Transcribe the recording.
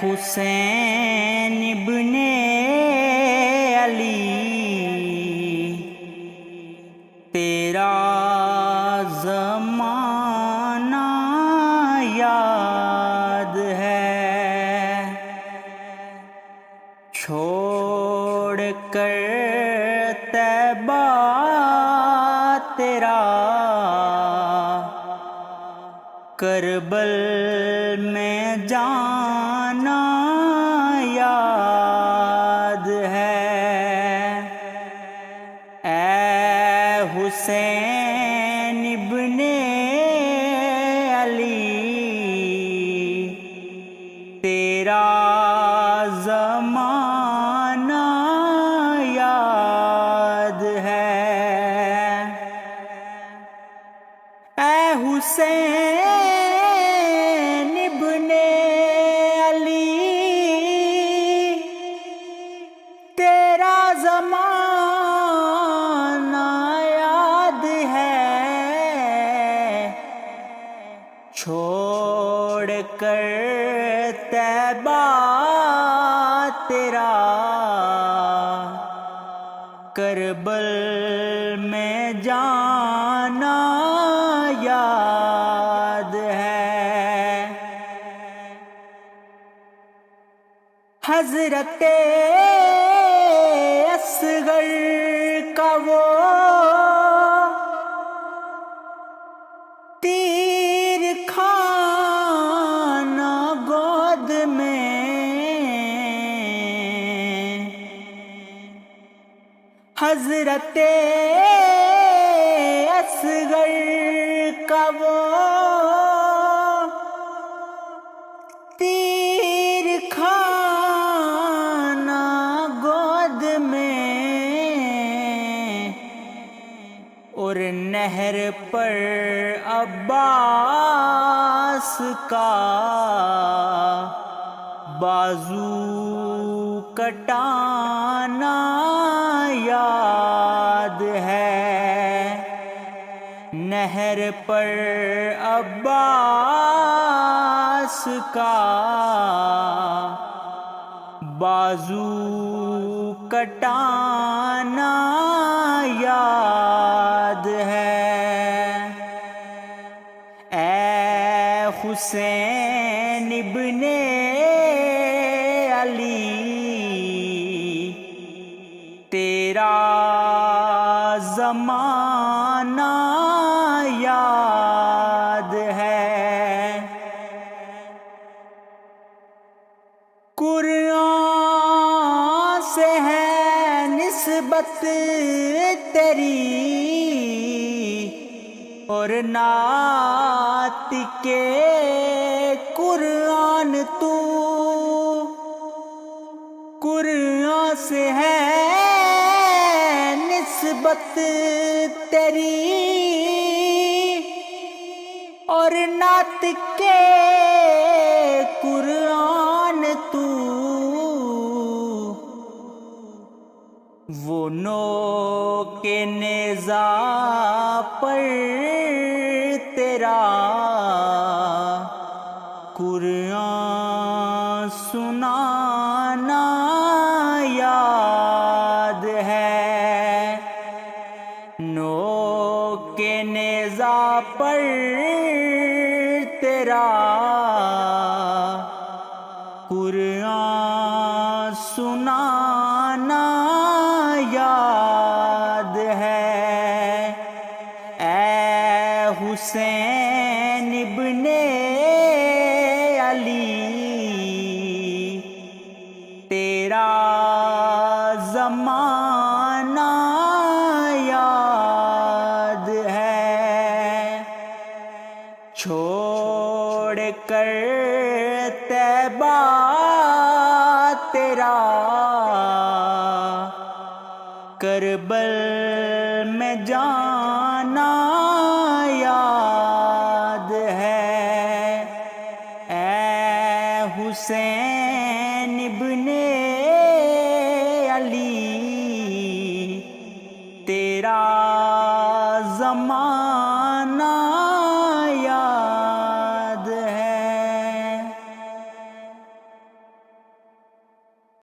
حسین ابن علی تیرا زمانہ یاد ہے، چھوڑ کر طیبہ تیرا کربل میں جانا یاد ہے۔ اے حسین ابن علی تیرا زمانہ یاد ہے۔ اے حسین ابن علی تیرا زمانہ یاد ہے، چھوڑ کر طیبہ تیرا کربل میں جانا یاد ہے۔ حضرت اصغر کا وہ تیر کھانا گود میں، حضرت اصغر کا وہ تیر کھانا گود میں، اور نہر پر عباس کا بازو کٹانا یاد ہے۔ نہر پر عباس کا بازو کٹانا یاد ہے۔ اے حسین ابن علی تیرا زمانہ یاد ہے۔ قرآن سے ہے نسبت تیری، اور نعت کے قرآن تو، قرآن سے ہے نسبت تیری، اور نعت کے قرآن تو، وہ نو کے نیزہ پر تیرا قرآن سنانا یاد ہے۔ نو کے نیزہ پر تیرا قرآن سنانا یاد ہے۔ اے حسین ابن علی تیرا زمانہ یاد ہے، چھوڑ کر طیبہ تیرا کربل میں جانا یاد ہے۔ اے حسین ابن علی